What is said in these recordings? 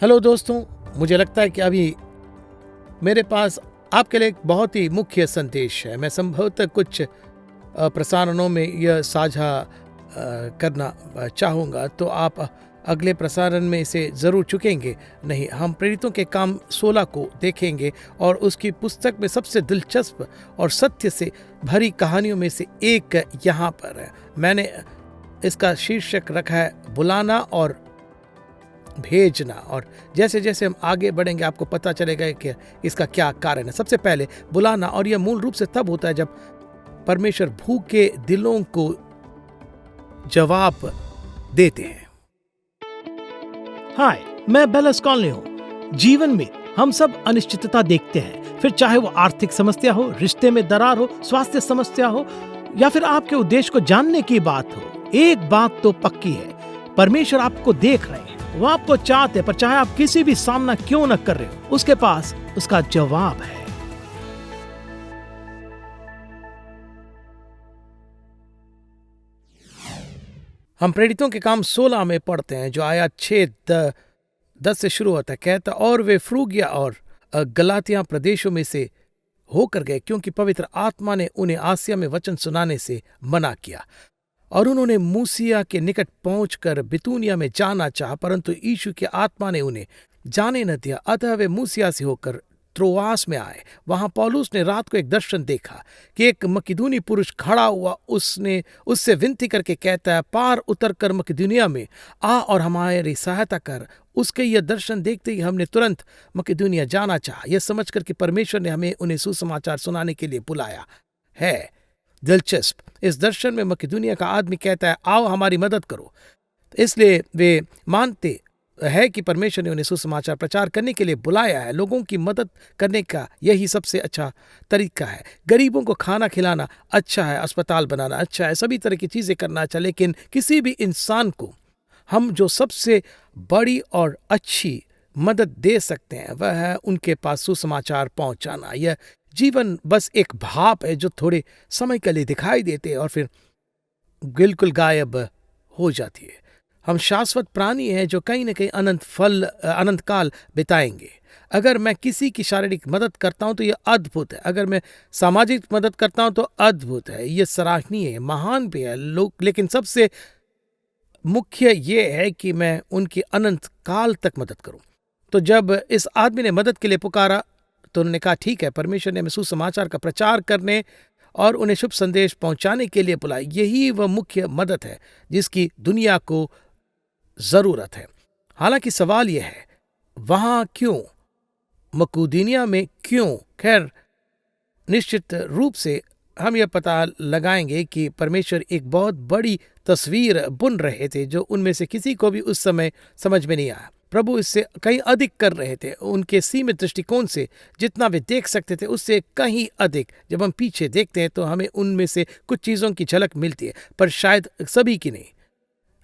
Hello दोस्तों, मुझे लगता है कि अभी मेरे पास आपके लिए एक बहुत ही मुख्य संदेश है। मैं संभवतः कुछ प्रसारणों में यह साझा करना चाहूँगा, तो आप अगले प्रसारण में इसे ज़रूर चुकेंगे नहीं। हम प्रेरितों के काम 16 को देखेंगे और उसकी पुस्तक में सबसे दिलचस्प और सत्य से भरी कहानियों में से एक यहाँ पर है। मैंने इसका शीर्षक रखा है बुलाना और भेजना, और जैसे जैसे हम आगे बढ़ेंगे आपको पता चलेगा कि इसका क्या कारण है। सबसे पहले बुलाना, और यह मूल रूप से तब होता है जब परमेश्वर भूखे दिलों को जवाब देते हैं। हाय, मैं बेलस कॉलनी हूँ। जीवन में हम सब अनिश्चितता देखते हैं, फिर चाहे वो आर्थिक समस्या हो, रिश्ते में दरार हो, स्वास्थ्य समस्या हो, या फिर आपके उद्देश्य को जानने की बात हो। एक बात तो पक्की है, परमेश्वर आपको देख रहे हैं, वो आपको चाहते हैं, पर चाहे आप किसी भी सामना क्यों न कर रहे हो, उसके पास उसका जवाब है। हम प्रेरितों के काम 16 में पढ़ते हैं, जो आयत 6-10 से शुरू होता है। कहता, और वे फ्रूगिया और गलातिया प्रदेशों में से होकर गए, क्योंकि पवित्र आत्मा ने उन्हें आसिया में वचन सुनाने से मना किया। और उन्होंने मूसिया के निकट पहुंचकर बितूनिया में जाना चाहा, परंतु यीशु की आत्मा ने उन्हें जाने न दिया। अतः वे मूसिया से होकर त्रोआस में आए। वहां पौलुस ने रात को एक दर्शन देखा कि एक मकिदूनी पुरुष खड़ा हुआ उसने उससे विनती करके कहता है, पार उतर कर मकिदूनिया में आ और हमारी सहायता कर। उसके यह दर्शन देखते ही हमने तुरंत मकिदूनिया जाना चाहा, यह समझकर कि परमेश्वर ने हमें उन्हें सुसमाचार सुनाने के लिए बुलाया है। दिलचस्प, इस दर्शन में मकिदूनिया का आदमी कहता है, आओ हमारी मदद करो। इसलिए वे मानते है कि परमेश्वर ने उन्हें सुसमाचार प्रचार करने के लिए बुलाया है। लोगों की मदद करने का यही सबसे अच्छा तरीका है। गरीबों को खाना खिलाना अच्छा है, अस्पताल बनाना अच्छा है, सभी तरह की चीजें करना अच्छा, लेकिन किसी भी इंसान को हम जो सबसे बड़ी और अच्छी मदद दे सकते हैं वह है उनके पास सुसमाचार पहुंचाना। यह जीवन बस एक भाप है जो थोड़े समय के लिए दिखाई देते हैं और फिर बिल्कुल गायब हो जाती है। हम शाश्वत प्राणी हैं जो कहीं न कहीं अनंत काल बिताएंगे। अगर मैं किसी की शारीरिक मदद करता हूं तो यह अद्भुत है। अगर मैं सामाजिक मदद करता हूं तो अद्भुत है, यह सराहनीय है, महान भी है लोग। लेकिन सबसे मुख्य यह है कि मैं उनकी अनंत काल तक मदद करूं। तो जब इस आदमी ने मदद के लिए पुकारा तो उन्होंने कहा, ठीक है, परमेश्वर ने हमें सुसमाचार का प्रचार करने और उन्हें शुभ संदेश पहुंचाने के लिए बुलाया। यही वह मुख्य मदद है जिसकी दुनिया को जरूरत है। हालांकि सवाल यह है, वहां क्यों, मकदूनिया में क्यों? खैर, निश्चित रूप से हम यह पता लगाएंगे कि परमेश्वर एक बहुत बड़ी तस्वीर बुन रहे थे जो उनमें से किसी को भी उस समय समझ में नहीं आया। प्रभु इससे कहीं अधिक कर रहे थे। उनके सीमित दृष्टिकोण से जितना वे देख सकते थे उससे कहीं अधिक जब हम पीछे देखते हैं तो हमें उनमें से कुछ चीज़ों की झलक मिलती है, पर शायद सभी की नहीं।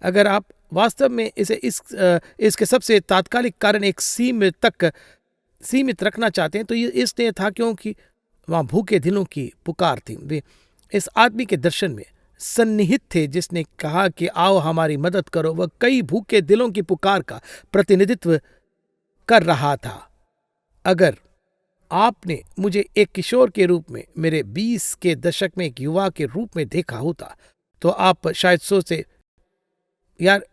अगर आप वास्तव में इसके सबसे तात्कालिक कारण एक सीमित रखना चाहते हैं तो ये इसलिए था क्योंकि वहाँ भूखे दिलों की पुकार थी। वे इस आदमी के दर्शन में सन्निहित थे जिसने कहा कि आओ हमारी मदद करो। वह कई भूखे दिलों की पुकार का प्रतिनिधित्व कर रहा था। अगर आपने मुझे एक किशोर के रूप में, मेरे 20 के दशक में एक युवा के रूप में देखा होता तो आप शायद सोचते, यार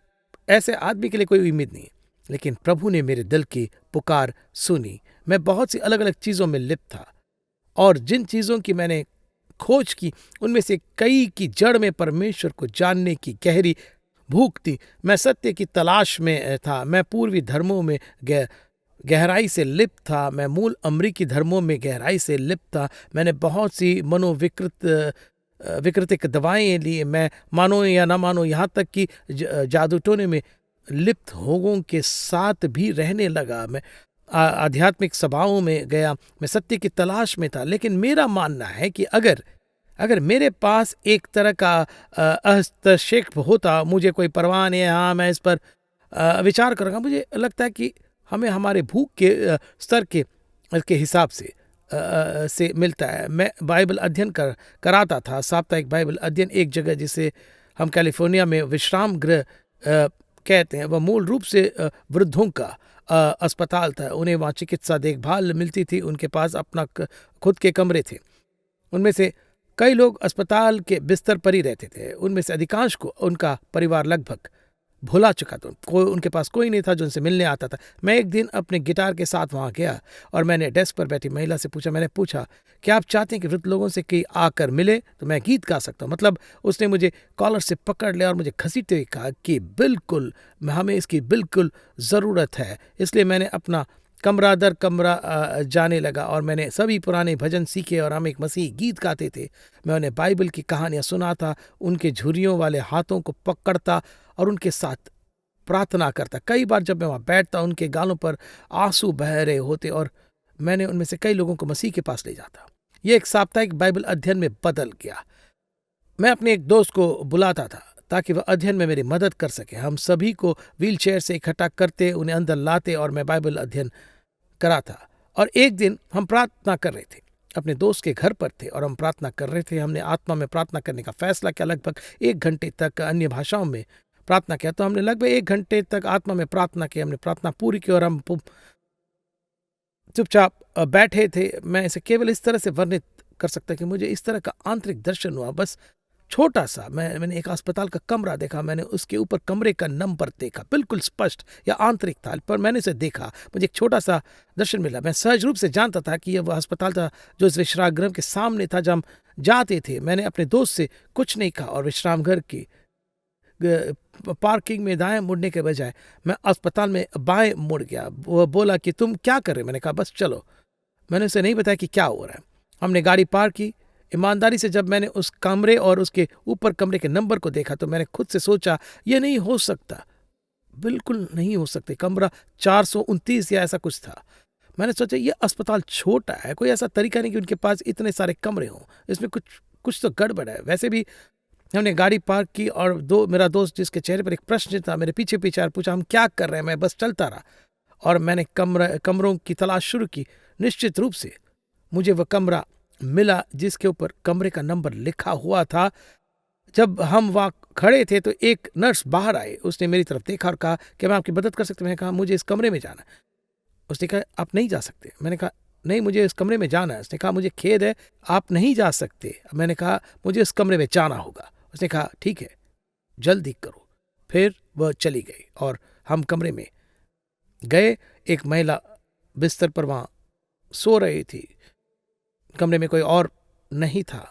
ऐसे आदमी के लिए कोई उम्मीद नहीं। लेकिन प्रभु ने मेरे दिल की पुकार सुनी। मैं बहुत सी अलग अलग चीजों में लिप्त था और जिन चीजों की मैंने खोज की उनमें से कई की जड़ में परमेश्वर को जानने की गहरी भूख थी। मैं सत्य की तलाश में था। मैं पूर्वी धर्मों में गहराई से लिप्त था। मैं मूल अमरीकी धर्मों में गहराई से लिप्त था। मैंने बहुत सी विकृतिक दवाएं ली। मैं मानो या ना मानो, यहाँ तक कि जादू टोने में लिप्त लोगों के साथ भी रहने लगा। मैं आध्यात्मिक सभाओं में गया। मैं सत्य की तलाश में था। लेकिन मेरा मानना है कि अगर मेरे पास एक तरह का हस्तक्षेप होता, मुझे कोई परवाह नहीं है, हाँ मैं इस पर विचार करूँगा, मुझे लगता है कि हमें हमारे भूख के स्तर के हिसाब से मिलता है। मैं बाइबल अध्ययन कराता था, साप्ताहिक बाइबल अध्ययन एक जगह जिसे हम कैलिफोर्निया में विश्राम गृह कहते हैं। वह मूल रूप से वृद्धों का अस्पताल था, उन्हें वहाँ चिकित्सा देखभाल मिलती थी, उनके पास अपना खुद के कमरे थे। उनमें से कई लोग अस्पताल के बिस्तर पर ही रहते थे। उनमें से अधिकांश को उनका परिवार लगभग भुला चुका था। उनके पास कोई नहीं था जो उनसे मिलने आता था। मैं एक दिन अपने गिटार के साथ वहाँ गया और मैंने डेस्क पर बैठी महिला से पूछा, मैंने पूछा क्या आप चाहते हैं कि वृद्ध लोगों से कोई आकर मिले तो मैं गीत गा सकता हूँ। मतलब उसने मुझे कॉलर से पकड़ लिया और मुझे घसीटते हुए कहा कि बिल्कुल, हमें इसकी बिल्कुल ज़रूरत है। इसलिए मैंने अपना कमरा दर कमरा जाने लगा और मैंने सभी पुराने भजन सीखे और हम एक मसीही गीत गाते थे। मैं उन्हें बाइबल की कहानियाँ सुनाता, उनके झुर्रियों वाले हाथों को पकड़ता और उनके साथ प्रार्थना करता। कई बार जब मैं वहाँ बैठता उनके गालों पर आंसू बह रहे होते और मैंने उनमें से कई लोगों को मसीह के पास ले जाता। ये एक साप्ताहिक बाइबल अध्ययन में बदल गया। मैं अपने एक दोस्त को बुलाता था ताकि वह अध्ययन में मेरी मदद कर सके। हम सभी को व्हीलचेयर से इकट्ठा करते, उन्हें अंदर लाते और मैं बाइबल अध्ययन कराता। और एक दिन हम प्रार्थना कर रहे थे, अपने दोस्त के घर पर थे और हम प्रार्थना कर रहे थे। हमने आत्मा में प्रार्थना करने का फैसला किया। लगभग 1 घंटे तक अन्य भाषाओं में प्रार्थना किया। तो हमने लगभग 1 घंटे तक आत्मा में प्रार्थना की। हमने प्रार्थना पूरी की और हम चुपचाप बैठे थे। मैं इसे केवल इस तरह से वर्णित कर सकता कि मुझे इस तरह का आंतरिक दर्शन हुआ। बस छोटा सा मैंने एक अस्पताल का कमरा देखा। मैंने उसके ऊपर कमरे का नंबर देखा, बिल्कुल स्पष्ट या आंतरिक था, पर मैंने उसे देखा। मुझे एक छोटा सा दर्शन मिला। मैं सहज रूप से जानता था कि यह वह अस्पताल था जो इस विश्राम गृह के सामने था जब हम जाते थे। मैंने अपने दोस्त से कुछ नहीं कहा और विश्राम घर की पार्किंग में दाएं मुड़ने के बजाय मैं अस्पताल में बाएं मुड़ गया। वह बोला कि तुम क्या कर रहे? मैंने कहा बस चलो। मैंने उसे नहीं बताया कि क्या हो रहा है। हमने गाड़ी पार्क की। ईमानदारी से जब मैंने उस कमरे और उसके ऊपर कमरे के नंबर को देखा तो मैंने खुद से सोचा यह नहीं हो सकता, बिल्कुल नहीं हो सकते। कमरा 429 या ऐसा कुछ था। मैंने सोचा यह अस्पताल छोटा है, कोई ऐसा तरीका नहीं कि उनके पास इतने सारे कमरे हों, इसमें कुछ तो गड़बड़ है। वैसे भी हमने गाड़ी पार्क की और मेरा दोस्त जिसके चेहरे पर एक प्रश्न था मेरे पीछे पीछे पूछा हम क्या कर रहे हैं। मैं बस चलता रहा और मैंने कमरों की तलाश शुरू की। निश्चित रूप से मुझे वह कमरा मिला जिसके ऊपर कमरे का नंबर लिखा हुआ था। जब हम वहाँ खड़े थे तो एक नर्स बाहर आए। उसने मेरी तरफ देखा और कहा कि मैं आपकी मदद कर सकती हूँ। मैंने कहा मुझे इस कमरे में जाना है। उसने कहा आप नहीं जा सकते। मैंने कहा नहीं, मुझे इस कमरे में जाना है। उसने कहा मुझे खेद है, आप नहीं जा सकते। मैंने कहा मुझे इस कमरे में जाना होगा। उसने कहा ठीक है, जल्दी करो। फिर वह चली गई और हम कमरे में गए। एक महिला बिस्तर पर वहाँ सो रही थी। कमरे में कोई और नहीं था।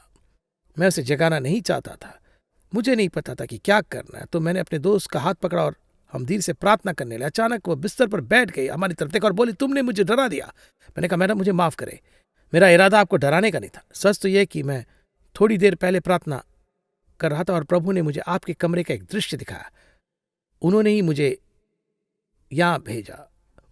मैं उसे जगाना नहीं चाहता था। मुझे नहीं पता था कि क्या करना है, तो मैंने अपने दोस्त का हाथ पकड़ा और हम धीरे से प्रार्थना करने लगे। अचानक वो बिस्तर पर बैठ गई, हमारी तरफ देखा और बोली तुमने मुझे डरा दिया। मैंने कहा मैडम मुझे माफ करें, मेरा इरादा आपको डराने का नहीं था। सच तो यह कि मैं थोड़ी देर पहले प्रार्थना कर रहा था और प्रभु ने मुझे आपके कमरे का एक दृश्य दिखाया। उन्होंने ही मुझे यहां भेजा।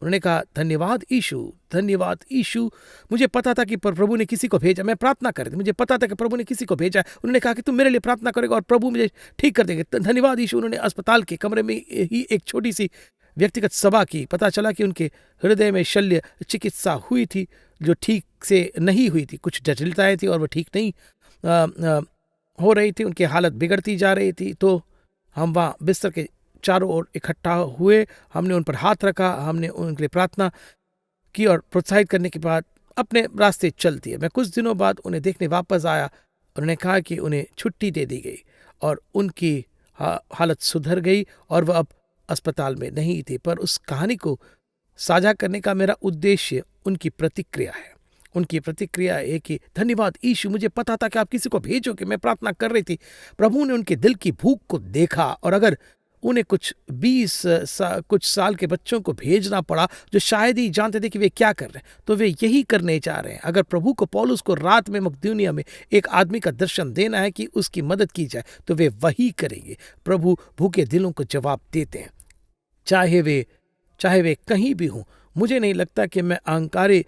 उन्होंने कहा धन्यवाद यीशु, धन्यवाद यीशु। मुझे पता था कि प्रभु ने किसी को भेजा। मैं प्रार्थना कर रही थी, मुझे पता था कि प्रभु ने किसी को भेजा। उन्होंने कहा कि तुम मेरे लिए प्रार्थना करोगे और प्रभु मुझे ठीक कर देंगे। धन्यवाद यीशु। उन्होंने अस्पताल के कमरे में ही एक छोटी सी व्यक्तिगत सभा की। पता चला कि उनके हृदय में शल्य चिकित्सा हुई थी जो ठीक से नहीं हुई थी। कुछ जटिलताएं थी और वह ठीक नहीं हो रही थी। उनकी हालत बिगड़ती जा रही थी। तो हम वहाँ बिस्तर के चारों ओर इकट्ठा हुए। हमने उन पर हाथ रखा, हमने उनके लिए प्रार्थना की और प्रोत्साहित करने के बाद अपने रास्ते चल दिए। मैं कुछ दिनों बाद उन्हें देखने वापस आया। उन्होंने कहा कि उन्हें छुट्टी दे दी गई और उनकी हालत सुधर गई और वह अब अस्पताल में नहीं थे। पर उस कहानी को साझा करने का मेरा उद्देश्य उनकी प्रतिक्रिया है। उनकी प्रतिक्रिया है कि धन्यवाद यीशु, मुझे पता था कि आप किसी को भेजोगे। मैं प्रार्थना कर रही थी। प्रभु ने उनके दिल की भूख को देखा और अगर उन्हें कुछ 20 कुछ साल के बच्चों को भेजना पड़ा जो शायद ही जानते थे कि वे क्या कर रहे हैं, तो वे यही करने जा रहे हैं। अगर प्रभु को पौलुस को रात में मकदूनिया में एक आदमी का दर्शन देना है कि उसकी मदद की जाए तो वे वही करेंगे। प्रभु भूखे दिलों को जवाब देते हैं, चाहे वे कहीं भी हों। मुझे नहीं लगता कि मैं अहंकारी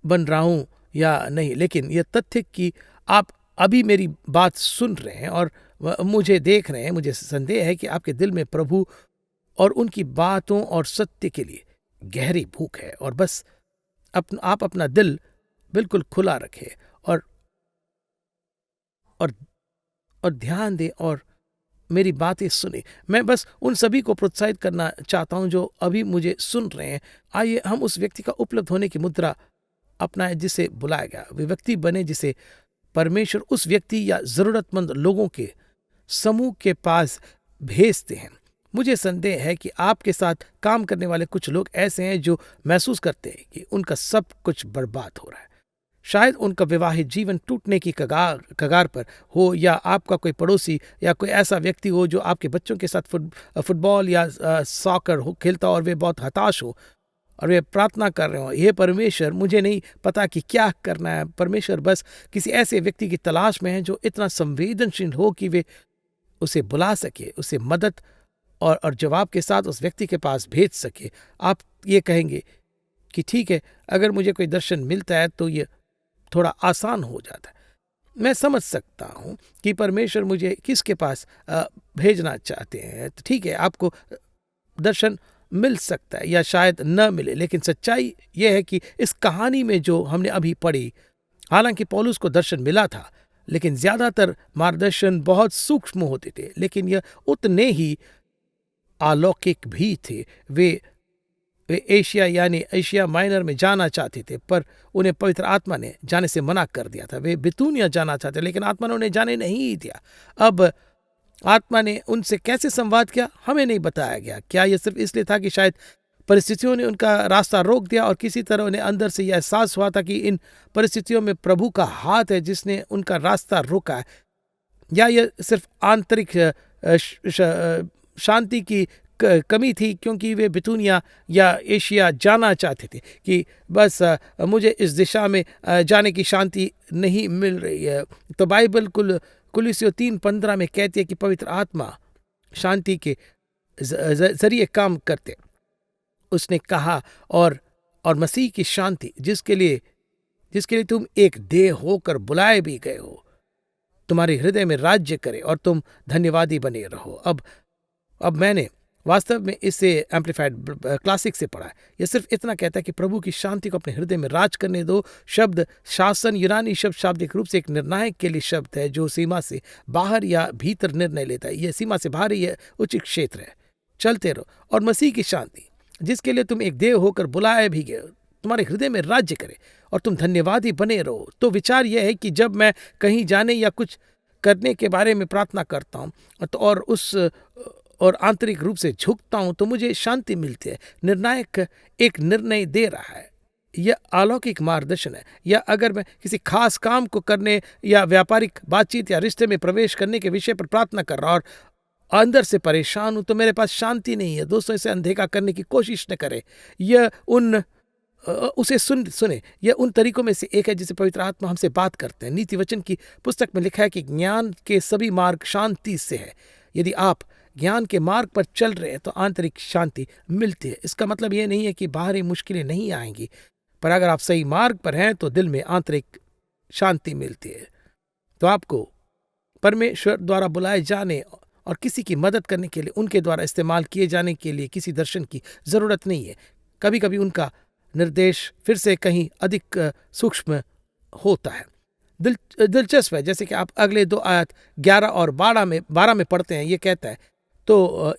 बन रहा हूं या नहीं, लेकिन यह तथ्य कि आप अभी मेरी बात सुन रहे हैं और मुझे देख रहे हैं, मुझे संदेह है कि आपके दिल में प्रभु और उनकी बातों और सत्य के लिए गहरी भूख है। और बस आप अपना दिल बिल्कुल खुला रखें और ध्यान दें और मेरी बातें सुने। मैं बस उन सभी को प्रोत्साहित करना चाहता हूं जो अभी मुझे सुन रहे हैं। आइए हम उस व्यक्ति का उपलब्ध होने की मुद्रा अपनाएं जिसे बुलाया गया। वे व्यक्ति बने जिसे परमेश्वर उस व्यक्ति या जरूरतमंद लोगों के समूह के पास भेजते हैं। मुझे संदेह है कि आपके साथ काम करने वाले कुछ लोग ऐसे हैं जो महसूस करते हैं कि उनका सब कुछ बर्बाद हो रहा है। शायद उनका विवाहित जीवन टूटने की कगार पर हो, या आपका कोई पड़ोसी या कोई ऐसा व्यक्ति हो जो आपके बच्चों के साथ फुटबॉल या सॉकर हो खेलता हो और वे बहुत हताश हो और वे प्रार्थना कर रहे हो, ये परमेश्वर मुझे नहीं पता कि क्या करना है। परमेश्वर बस किसी ऐसे व्यक्ति की तलाश में है जो इतना संवेदनशील हो कि वे उसे बुला सके, उसे मदद और जवाब के साथ उस व्यक्ति के पास भेज सके। आप ये कहेंगे कि ठीक है, अगर मुझे कोई दर्शन मिलता है तो ये थोड़ा आसान हो जाता है। मैं समझ सकता हूं कि परमेश्वर मुझे किसके पास भेजना चाहते हैं। तो ठीक है, आपको दर्शन मिल सकता है या शायद न मिले, लेकिन सच्चाई यह है कि इस कहानी में जो हमने अभी पढ़ी, हालांकि पौलुस को दर्शन मिला था, लेकिन ज्यादातर मार्गदर्शन बहुत सूक्ष्म होते थे, लेकिन यह उतने ही अलौकिक भी थे। वे एशिया यानी एशिया माइनर में जाना चाहते थे, पर उन्हें पवित्र आत्मा ने जाने से मना कर दिया था। वे बितूनिया जाना चाहते, लेकिन आत्मा ने उन्हें जाने नहीं दिया। अब आत्मा ने उनसे कैसे संवाद किया हमें नहीं बताया गया। क्या यह सिर्फ इसलिए था कि शायद परिस्थितियों ने उनका रास्ता रोक दिया और किसी तरह उन्हें अंदर से यह एहसास हुआ था कि इन परिस्थितियों में प्रभु का हाथ है जिसने उनका रास्ता रोका है, या यह सिर्फ आंतरिक शांति की कमी थी क्योंकि वे बितूनिया या एशिया जाना चाहते थे कि बस मुझे इस दिशा में जाने की शांति नहीं मिल रही है। तो बाइबल कुलिस्सियों 3:15 में कहती है कि पवित्र आत्मा शांति के जरिए काम करते। उसने कहा और मसीह की शांति जिसके लिए तुम एक देह होकर बुलाए भी गए हो, तुम्हारे हृदय में राज्य करे और तुम धन्यवादी बने रहो। अब मैंने वास्तव में इसे एम्पलीफाइड क्लासिक से पढ़ा है। यह सिर्फ इतना कहता है कि प्रभु की शांति को अपने हृदय में राज करने दो। शब्द शासन यूनानी शब्द शाब्दिक रूप से एक निर्णायक के लिए शब्द है जो सीमा से बाहर या भीतर निर्णय लेता है। यह सीमा से बाहर यह उचित क्षेत्र है। चलते रहो और मसीह की शांति जिसके लिए तुम एक देह होकर बुलाए भी गए तुम्हारे हृदय में राज्य करे और तुम धन्यवादी बने रहो। तो विचार यह है कि जब मैं कहीं जाने या कुछ करने के बारे में प्रार्थना करता हूं तो और आंतरिक रूप से झुकता हूं तो मुझे शांति मिलती है। निर्णायक एक निर्णय दे रहा है, यह अलौकिक मार्गदर्शन है। या अगर मैं किसी खास काम को करने या व्यापारिक बातचीत या रिश्ते में प्रवेश करने के विषय पर प्रार्थना कर रहा और अंदर से परेशान हूं तो मेरे पास शांति नहीं है। दोस्तों, इसे अनदेखा करने की कोशिश न करें। यह उसे सुने। यह उन तरीकों में से एक है जिसे पवित्र आत्मा हमसे बात करते हैं। नीति वचन की पुस्तक में लिखा है कि ज्ञान के सभी मार्ग शांति से है। यदि आप ज्ञान के मार्ग पर चल रहे हैं तो आंतरिक शांति मिलती है। इसका मतलब यह नहीं है कि बाहरी मुश्किलें नहीं आएंगी, पर अगर आप सही मार्ग पर हैं तो दिल में आंतरिक शांति मिलती है। तो आपको परमेश्वर द्वारा बुलाए जाने और किसी की मदद करने के लिए, उनके द्वारा इस्तेमाल किए जाने के लिए किसी दर्शन की जरूरत नहीं है। कभी कभी उनका निर्देश फिर से कहीं अधिक सूक्ष्म होता है। दिलचस्प है, जैसे कि आप अगले 2 आयत 11 और 12 में पढ़ते हैं। ये कहता है, तो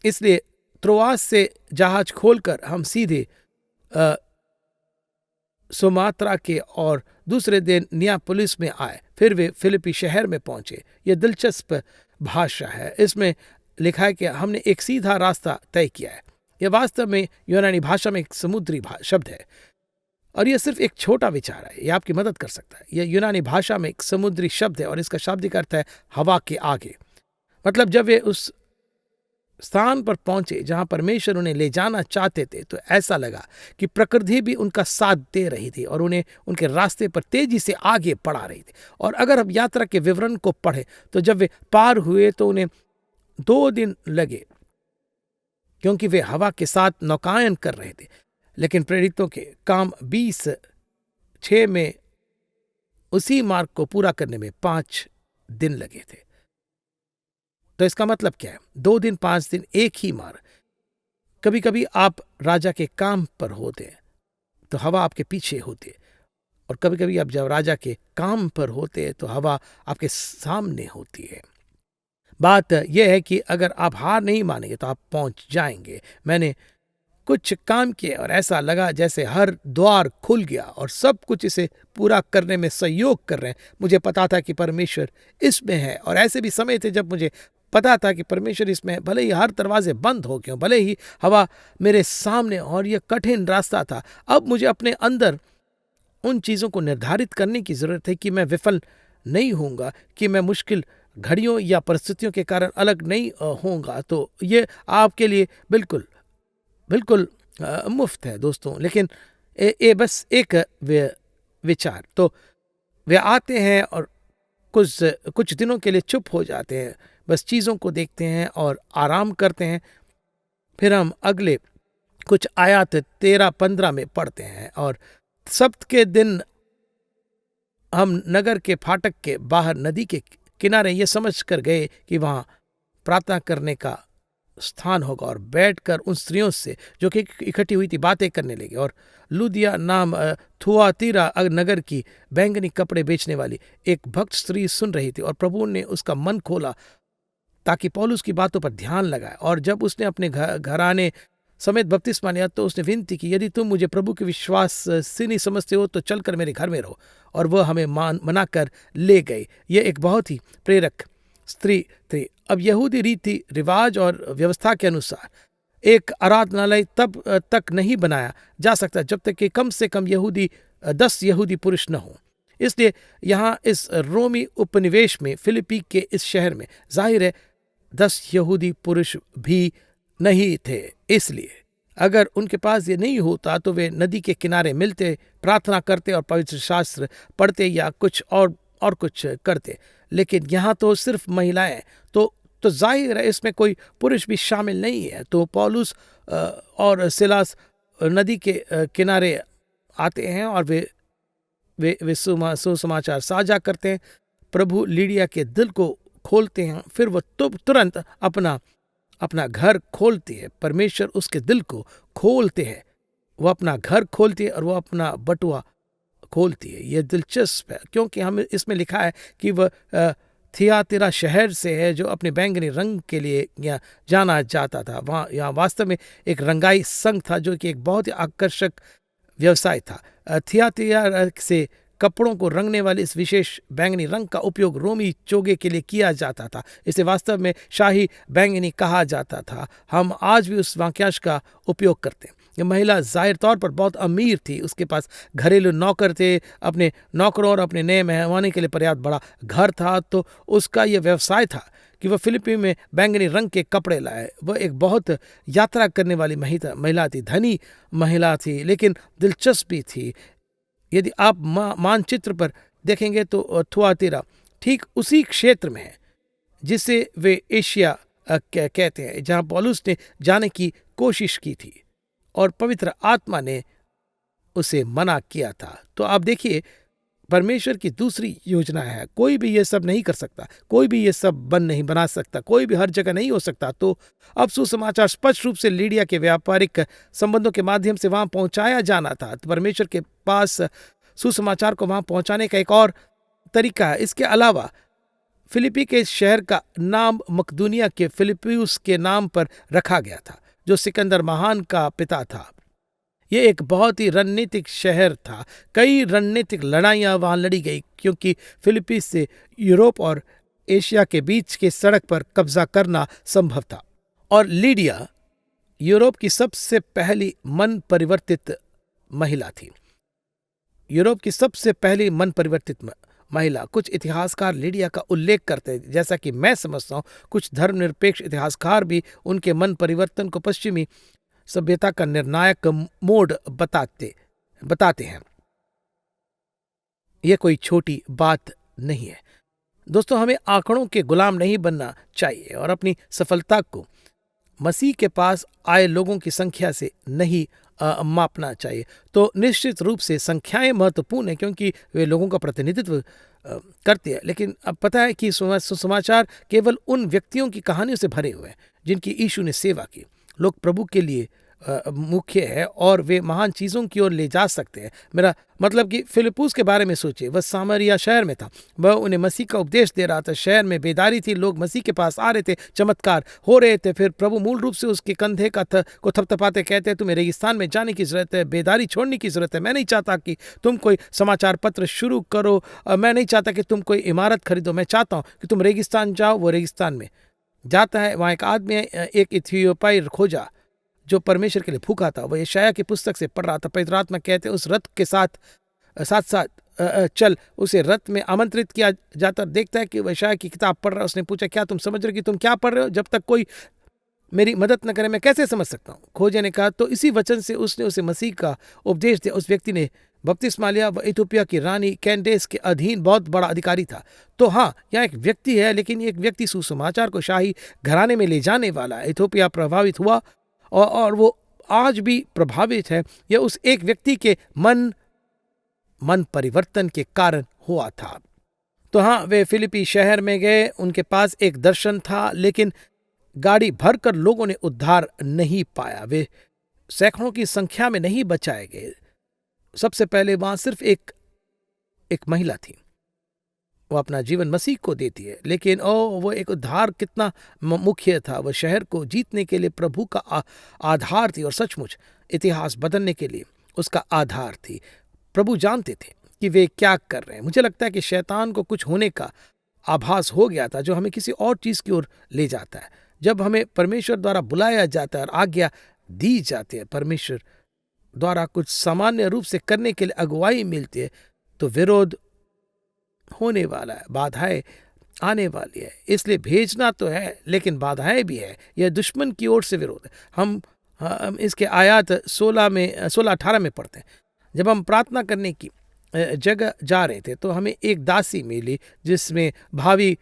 इसलिए त्रोआस से जहाज खोलकर हम सीधे सुमात्रा के और दूसरे दिन नियापोलिस में आए। फिर वे फिलिपी शहर में पहुंचे। यह दिलचस्प भाषा है। इसमें लिखा है कि हमने एक सीधा रास्ता तय किया है। यह वास्तव में यूनानी भाषा में एक समुद्री शब्द है और यह सिर्फ एक छोटा विचार है। यह आपकी मदद कर सकता है। यह यूनानी भाषा में एक समुद्री शब्द है और इसका शाब्दिक अर्थ है हवा के आगे। मतलब जब वे उस स्थान पर पहुंचे जहां परमेश्वर उन्हें ले जाना चाहते थे तो ऐसा लगा कि प्रकृति भी उनका साथ दे रही थी और उन्हें उनके रास्ते पर तेजी से आगे बढ़ा रही थी। और अगर हम यात्रा के विवरण को पढ़े तो जब वे पार हुए तो उन्हें 2 दिन लगे क्योंकि वे हवा के साथ नौकायन कर रहे थे। लेकिन प्रेरितों के काम 20:6 में उसी मार्ग को पूरा करने में 5 दिन लगे थे। तो इसका मतलब क्या है? 2 दिन 5 दिन एक ही मार्ग। कभी कभी आप राजा के काम पर होते हैं तो हवा आपके पीछे होती है, और कभी कभी आप जब राजा के काम पर होते हैं तो हवा आपके सामने होती है। बात यह है कि अगर आप हार नहीं मानेंगे तो आप पहुंच जाएंगे। मैंने कुछ काम किए और ऐसा लगा जैसे हर द्वार खुल गया और सब कुछ इसे पूरा करने में सहयोग कर रहे हैं। मुझे पता था कि परमेश्वर इसमें है, और ऐसे भी समय थे जब मुझे पता था कि परमेश्वर इसमें है। भले ही हर दरवाजे बंद हो गए, भले ही हवा मेरे सामने और यह कठिन रास्ता था, अब मुझे अपने अंदर उन चीज़ों को निर्धारित करने की ज़रूरत है कि मैं विफल नहीं होऊंगा, कि मैं मुश्किल घड़ियों या परिस्थितियों के कारण अलग नहीं होऊंगा। तो ये आपके लिए बिल्कुल बिल्कुल मुफ्त है दोस्तों। लेकिन ये बस एक विचार। तो वे आते हैं और कुछ कुछ दिनों के लिए चुप हो जाते हैं, बस चीज़ों को देखते हैं और आराम करते हैं। फिर हम अगले कुछ आयात 13-15 में पढ़ते हैं, और सब्त के दिन हम नगर के फाटक के बाहर नदी के किनारे ये समझ कर गए कि वहाँ प्रार्थना करने का स्थान होगा, और बैठकर उन स्त्रियों से जो कि इकट्ठी हुई थी बातें करने लगे। और लुदिया नाम थुआतीरा नगर की बैंगनी कपड़े बेचने वाली एक भक्त स्त्री सुन रही थी, और प्रभु ने उसका मन खोला ताकि पौलुस की बातों पर ध्यान लगाए। और जब उसने अपने घराने समेत बपतिस्मा लिया तो उसने विनती की, यदि तुम मुझे प्रभु के विश्वास से नहीं समझते हो तो चलकर मेरे घर में रहो। और वह हमें मना कर ले गए। यह एक बहुत ही प्रेरक स्त्री थी। अब यहूदी रीति रिवाज और व्यवस्था के अनुसार एक आराधनालय तब तक नहीं बनाया जा सकता जब तक कि कम से कम 10 यहूदी पुरुष न हो। इसलिए यहाँ इस रोमी उपनिवेश में, फिलिपी के इस शहर में जाहिर है 10 यहूदी पुरुष भी नहीं थे। इसलिए अगर उनके पास ये नहीं होता तो वे नदी के किनारे मिलते, प्रार्थना करते और पवित्र शास्त्र पढ़ते या कुछ और कुछ करते। लेकिन यहाँ तो सिर्फ महिलाएं, तो जाहिर है इसमें कोई पुरुष भी शामिल नहीं है। तो पौलुस और सिलास नदी के किनारे आते हैं और वे सुसमाचार साझा करते हैं। प्रभु लीडिया के दिल को खोलते हैं, फिर वो तुरंत अपना घर खोलती है। परमेश्वर उसके दिल को खोलते हैं, वो अपना घर खोलती है और वो अपना बटुआ खोलती है। यह दिलचस्प है क्योंकि हम इसमें लिखा है कि वह थियातिरा शहर से है जो अपने बैंगनी रंग के लिए यहाँ जाना जाता था। वहाँ यहाँ वास्तव में एक रंगाई संघ था जो कि एक बहुत ही आकर्षक व्यवसाय था। थियातिरा से कपड़ों को रंगने वाले इस विशेष बैंगनी रंग का उपयोग रोमी चोगे के लिए किया जाता था। इसे वास्तव में शाही बैंगनी कहा जाता था। हम आज भी उस वाक्यांश का उपयोग करते हैं। यह महिला जाहिर तौर पर बहुत अमीर थी, उसके पास घरेलू नौकर थे, अपने नौकरों और अपने नए मेहमानों के लिए पर्याप्त बड़ा घर था। तो उसका यह व्यवसाय था कि वह फिलिपी में बैंगनी रंग के कपड़े लाए। वह एक बहुत यात्रा करने वाली महिला थी, धनी महिला थी, लेकिन दिलचस्पी थी। यदि आप मानचित्र पर देखेंगे तो थुआतीरा ठीक उसी क्षेत्र में है जिसे वे एशिया कहते हैं, जहां पौलुस ने जाने की कोशिश की थी और पवित्र आत्मा ने उसे मना किया था। तो आप देखिए, परमेश्वर की दूसरी योजना है। कोई भी ये सब नहीं कर सकता, कोई भी ये सब नहीं बना सकता, कोई भी हर जगह नहीं हो सकता। तो अब सुसमाचार स्पष्ट रूप से लीडिया के व्यापारिक संबंधों के माध्यम से वहां पहुंचाया जाना था। तो परमेश्वर के पास सुसमाचार को वहां पहुंचाने का एक और तरीका है। इसके अलावा फिलिपी के शहर का नाम मकदूनिया के फिलिपियुस के नाम पर रखा गया था, जो सिकंदर महान का पिता था। यह एक बहुत ही रणनीतिक शहर था। कई रणनीतिक लड़ाइयां वहां लड़ी गई क्योंकि फिलिपींस से यूरोप और एशिया के बीच के सड़क पर कब्जा करना संभव था। और लीडिया यूरोप की सबसे पहली मन परिवर्तित महिला थी। यूरोप की सबसे पहली मन परिवर्तित महिला। कुछ इतिहासकार लीडिया का उल्लेख करते हैं, जैसा कि मैं समझता हूं कुछ धर्मनिरपेक्ष इतिहासकार भी उनके मन परिवर्तन को पश्चिमी सभ्यता का निर्णायक मोड़ बताते हैं। यह कोई छोटी बात नहीं है दोस्तों। हमें आंकड़ों के गुलाम नहीं बनना चाहिए और अपनी सफलता को मसीह के पास आए लोगों की संख्या से नहीं मापना चाहिए। तो निश्चित रूप से संख्याएं महत्वपूर्ण है क्योंकि वे लोगों का प्रतिनिधित्व करती है। लेकिन अब पता है कि सुसमाचार केवल उन व्यक्तियों की कहानियों से भरे हुए हैं जिनकी यीशु ने सेवा की। लोग प्रभु के लिए मुख्य है और वे महान चीज़ों की ओर ले जा सकते हैं। मेरा मतलब कि फिलिप्पुस के बारे में सोचिए, वह सामरिया शहर में था, वह उन्हें मसीह का उपदेश दे रहा था, शहर में बेदारी थी, लोग मसीह के पास आ रहे थे, चमत्कार हो रहे थे। फिर प्रभु मूल रूप से उसके कंधे को थपथपाते कहते हैं, तुम्हें रेगिस्तान में जाने की जरूरत है, बेदारी छोड़ने की जरूरत है। मैं नहीं चाहता कि तुम कोई समाचार पत्र शुरू करो, मैं नहीं चाहता कि तुम कोई इमारत खरीदो, मैं चाहता हूँ कि तुम रेगिस्तान जाओ। वो रेगिस्तान में जाता है, वहाँ एक आदमी एक इथियोपियाई खोजा जो परमेश्वर के लिए भूखा था। वह यशायाह की पुस्तक से पढ़ रहा था। पवित्र आत्मा कहते उस रथ के साथ साथ चल। उसे रथ में आमंत्रित किया जाता, देखता है कि वह यशायाह की किताब पढ़ रहा है। उसने पूछा, क्या तुम समझ रहे हो कि तुम क्या पढ़ रहे हो? जब तक कोई मेरी मदद न करे मैं कैसे समझ सकता हूँ? खोजे ने कहा। तो इसी वचन से उसने उसे मसीह का उपदेश दिया। उस व्यक्ति ने बपतिस्मा लिया। वह इथियोपिया की रानी कैंडेस के अधीन बहुत बड़ा अधिकारी था। तो हाँ, यहाँ एक व्यक्ति है, लेकिन एक व्यक्ति सुसमाचार को शाही घराने में ले जाने वाला है। इथियोपिया प्रभावित हुआ और वो आज भी प्रभावित है। यह उस एक व्यक्ति के मन परिवर्तन के कारण हुआ था। तो हाँ, वे फिलिपी शहर में गए, उनके पास एक दर्शन था, लेकिन गाड़ी भरकर लोगों ने उद्धार नहीं पाया। वे सैकड़ों की संख्या में नहीं बचाए गए। सबसे पहले वहां सिर्फ एक महिला थी, वो अपना जीवन मसीह को देती है, लेकिन वो एक उद्धार कितना मुख्य था। वह शहर को जीतने के लिए प्रभु का आधार थी और सचमुच इतिहास बदलने के लिए उसका आधार थी। प्रभु जानते थे कि वे क्या कर रहे हैं। मुझे लगता है कि शैतान को कुछ होने का आभास हो गया था जो हमें किसी और चीज की ओर ले जाता है। जब हमें परमेश्वर द्वारा बुलाया जाता है और आज्ञा दी जाती है, परमेश्वर द्वारा कुछ सामान्य रूप से करने के लिए अगुवाई मिलती है, तो विरोध होने वाला है, बाधाएं आने वाली है। इसलिए भेजना तो है, लेकिन बाधाएं भी है। यह दुश्मन की ओर से विरोध है। हम इसके आयत 16-18 में पढ़ते हैं। जब हम प्रार्थना करने की जगह जा रहे थे तो हमें एक दासी मिली जिसमें भावी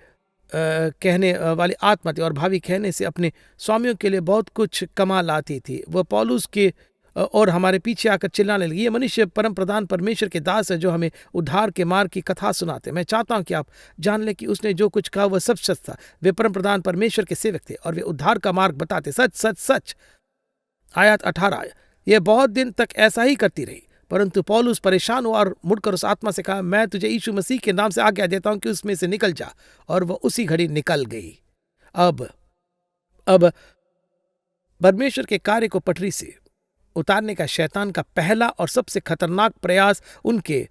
कहने वाली आत्मा थी और भावी कहने से अपने स्वामियों के लिए बहुत कुछ कमा लाती थी। वह पौलुस के और हमारे पीछे आकर चिल्लाने लगी, ये मनुष्य परम प्रधान परमेश्वर के दास है जो हमें उद्धार के मार्ग की कथा सुनाते। मैं चाहता हूं कि आप जान लें कि उसने जो कुछ कहा वह सब सच था। वे परम प्रधान परमेश्वर के सेवक थे और वे उद्धार का मार्ग बताते। सच सच सच। आयत 18। यह बहुत दिन तक ऐसा ही करती रही, परंतु पौलुस परेशान हुआ और मुड़कर उस आत्मा से कहा, मैं तुझे यीशु मसीह के नाम से आज्ञा देता हूं कि उसमें से निकल जा। और वह उसी घड़ी निकल गई। अब परमेश्वर के कार्य को पटरी से उतारने का शैतान का पहला और सबसे खतरनाक प्रयास उनके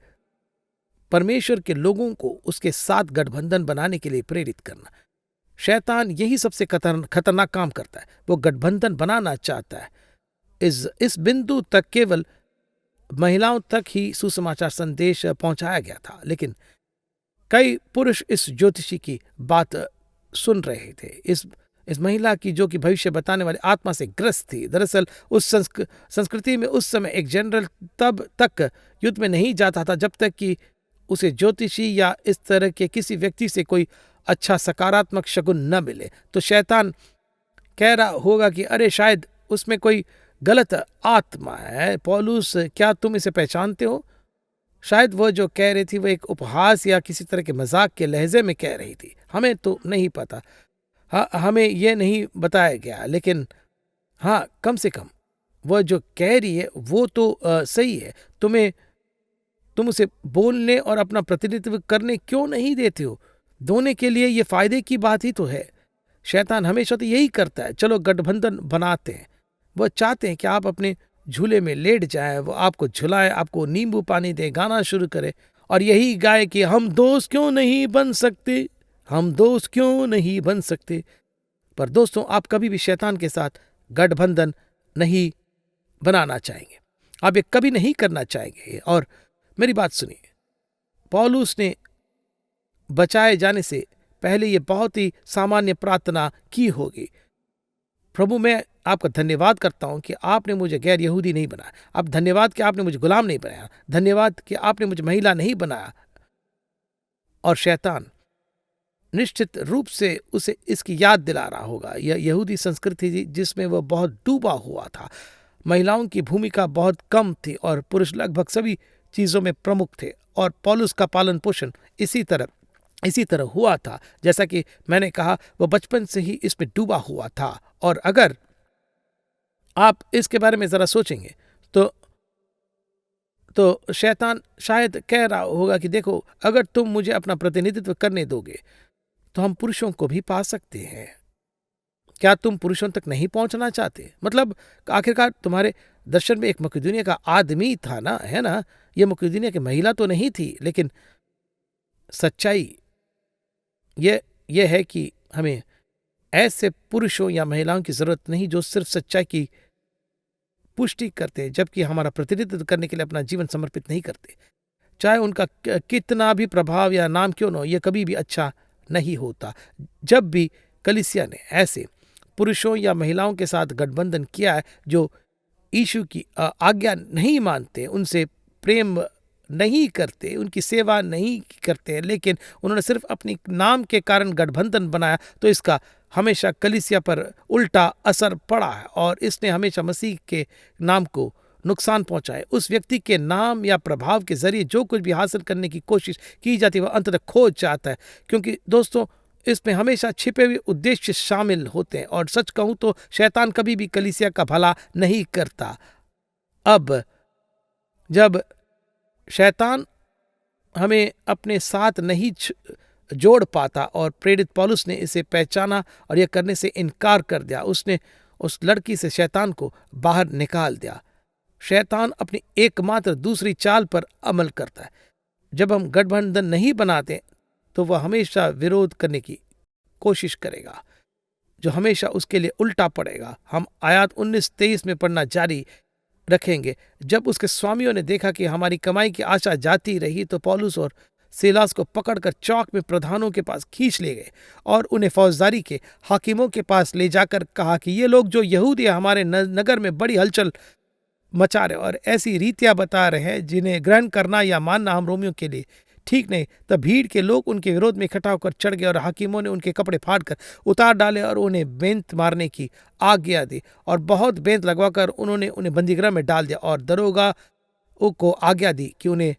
परमेश्वर के लोगों को उसके साथ गठबंधन बनाने के लिए प्रेरित करना। शैतान यही सबसे खतरनाक काम करता है। वो गठबंधन बनाना चाहता है। इस बिंदु तक केवल महिलाओं तक ही सुसमाचार संदेश पहुंचाया गया था, लेकिन कई पुरुष इस ज्योतिषी की बात सुन रहे थे। इस महिला की जो कि भविष्य बताने वाली आत्मा से ग्रस्त थी। दरअसल उस संस्कृति में उस समय एक जनरल तब तक युद्ध में नहीं जाता था जब तक कि उसे ज्योतिषी या इस तरह के किसी व्यक्ति से कोई अच्छा सकारात्मक शगुन न मिले। तो शैतान कह रहा होगा कि अरे शायद उसमें कोई गलत आत्मा है। पौलुस, क्या तुम इसे पहचानते हो? शायद वह जो कह रही थी वह एक उपहास या किसी तरह के मजाक के लहजे में कह रही थी। हमें तो नहीं पता, हमें यह नहीं बताया गया, लेकिन हाँ, कम से कम वह जो कह रही है वो तो सही है। तुम उसे बोलने और अपना प्रतिनिधित्व करने क्यों नहीं देते हो? दोनों के लिए ये फायदे की बात ही तो है। शैतान हमेशा तो यही करता है। चलो गठबंधन बनाते हैं। वह चाहते हैं कि आप अपने झूले में लेट जाएं, वो आपको झुलाए, आपको नींबू पानी दे, गाना शुरू करे और यही गाए कि हम दोस्त क्यों नहीं बन सकते, हम दोस्त क्यों नहीं बन सकते। पर दोस्तों, आप कभी भी शैतान के साथ गठबंधन नहीं बनाना चाहेंगे। आप ये कभी नहीं करना चाहेंगे। और मेरी बात सुनिए, पौलुस ने बचाए जाने से पहले ये बहुत ही सामान्य प्रार्थना की होगी। प्रभु, मैं आपका धन्यवाद करता हूं कि आपने मुझे गैर यहूदी नहीं बनाया। आप धन्यवाद कि आपने मुझे गुलाम नहीं बनाया। धन्यवाद कि आपने मुझे महिला नहीं बनाया। और शैतान निश्चित रूप से उसे इसकी याद दिला रहा होगा। यह यहूदी संस्कृति थी जिसमें वह बहुत डूबा हुआ था। महिलाओं की भूमिका बहुत कम थी और पुरुष लगभग सभी चीजों में प्रमुख थे। और पौलुस का पालन पोषण इसी तरह हुआ था। जैसा कि मैंने कहा, वह बचपन से ही इसमें डूबा हुआ था। और अगर आप इसके बारे में जरा सोचेंगे तो शैतान शायद कह रहा होगा कि देखो, अगर तुम मुझे अपना प्रतिनिधित्व करने दोगे तो हम पुरुषों को भी पा सकते हैं। क्या तुम पुरुषों तक नहीं पहुंचना चाहते? मतलब आखिरकार तुम्हारे दर्शन में एक मकिदुनिया का आदमी था ना, है ना? यह मकिदुनिया की महिला तो नहीं थी, लेकिन सच्चाई यह है कि हमें ऐसे पुरुषों या महिलाओं की जरूरत नहीं जो सिर्फ सच्चाई की पुष्टि करते, जबकि हमारा प्रतिनिधित्व करने के लिए अपना जीवन समर्पित नहीं करते। चाहे उनका कितना भी प्रभाव या नाम क्यों न हो, यह कभी भी अच्छा नहीं होता। जब भी कलीसिया ने ऐसे पुरुषों या महिलाओं के साथ गठबंधन किया है जो यीशु की आज्ञा नहीं मानते, उनसे प्रेम नहीं करते, उनकी सेवा नहीं करते, लेकिन उन्होंने सिर्फ अपनी नाम के कारण गठबंधन बनाया, तो इसका हमेशा कलीसिया पर उल्टा असर पड़ा है और इसने हमेशा मसीह के नाम को नुकसान पहुंचा है। उस व्यक्ति के नाम या प्रभाव के जरिए जो कुछ भी हासिल करने की कोशिश की जाती है वह अंततः खो जाता है, क्योंकि दोस्तों इसमें हमेशा छिपे हुए उद्देश्य शामिल होते हैं। और सच कहूं तो शैतान कभी भी कलीसिया का भला नहीं करता। अब जब शैतान हमें अपने साथ नहीं जोड़ पाता और प्रेरित पौलुस ने इसे पहचाना और यह करने से इनकार कर दिया, उसने उस लड़की से शैतान को बाहर निकाल दिया। शैतान अपनी एकमात्र दूसरी चाल पर अमल करता है। जब हम गठबंधन नहीं बनाते तो वह हमेशा विरोध करने की कोशिश करेगा, जो हमेशा उसके लिए उल्टा पड़ेगा। हम आयत 19-23 में पढ़ना जारी रखेंगे। जब उसके स्वामियों ने देखा कि हमारी कमाई की आशा जाती रही तो पौलुस और सीलास को पकड़कर चौक में प्रधानों के पास खींच ले गए और उन्हें फौजदारी के हाकिमों के पास ले जाकर कहा कि ये लोग जो यहूदी हमारे नगर में बड़ी हलचल मचा रहे और ऐसी रीतियां बता रहे हैं जिन्हें ग्रहण करना या मानना हम रोमियों के लिए ठीक नहीं। तब भीड़ के लोग उनके विरोध में इकट्ठा होकर चढ़ गए और हाकिमों ने उनके कपड़े फाड़कर उतार डाले और उन्हें बेंत मारने की आज्ञा दी और बहुत बेंत लगवाकर उन्होंने उन्हें बंदीगृह में डाल दिया और दरोगा को आज्ञा दी कि उन्हें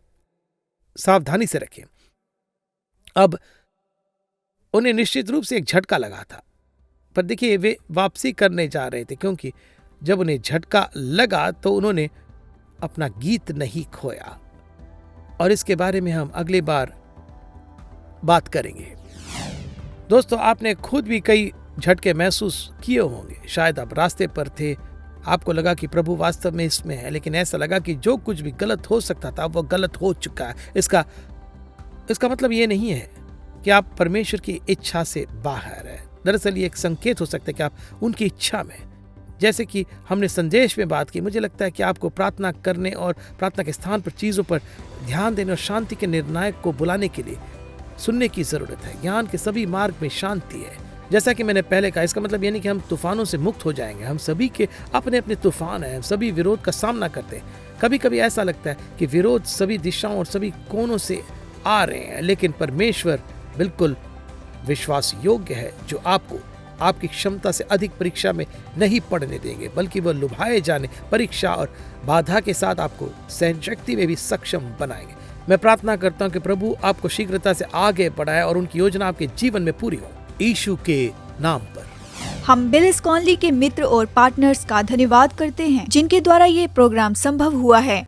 सावधानी से रखें। अब उन्हें निश्चित रूप से एक झटका लगा था, पर देखिए वे वापसी करने जा रहे थे, क्योंकि जब उन्हें झटका लगा तो उन्होंने अपना गीत नहीं खोया। और इसके बारे में हम अगली बार बात करेंगे। दोस्तों, आपने खुद भी कई झटके महसूस किए होंगे। शायद आप रास्ते पर थे, आपको लगा कि प्रभु वास्तव में इसमें है, लेकिन ऐसा लगा कि जो कुछ भी गलत हो सकता था वो गलत हो चुका है। इसका मतलब ये नहीं है कि आप परमेश्वर की इच्छा से बाहर है। दरअसल ये एक संकेत हो सकता है कि आप उनकी इच्छा में, जैसे कि हमने संदेश में बात की, मुझे लगता है कि आपको प्रार्थना करने और प्रार्थना के स्थान पर चीज़ों पर ध्यान देने और शांति के निर्णायक को बुलाने के लिए सुनने की ज़रूरत है। ज्ञान के सभी मार्ग में शांति है। जैसा कि मैंने पहले कहा, इसका मतलब ये नहीं कि हम तूफानों से मुक्त हो जाएंगे। हम सभी के अपने अपने तूफान हैं, हम सभी विरोध का सामना करते हैं। कभी कभी ऐसा लगता है कि विरोध सभी दिशाओं और सभी कोनों से आ रहे हैं, लेकिन परमेश्वर बिल्कुल विश्वास योग्य है, जो आपको आपकी क्षमता से अधिक परीक्षा में नहीं पड़ने देंगे, बल्कि वह लुभाए जाने, परीक्षा और बाधा के साथ आपको सहन शक्ति में भी सक्षम बनाएंगे। मैं प्रार्थना करता हूं कि प्रभु आपको शीघ्रता से आगे बढ़ाए और उनकी योजना आपके जीवन में पूरी हो, यीशु के नाम पर। हम बिल स्कॉनली के मित्र और पार्टनर्स का धन्यवाद करते हैं, जिनके द्वारा ये प्रोग्राम संभव हुआ है।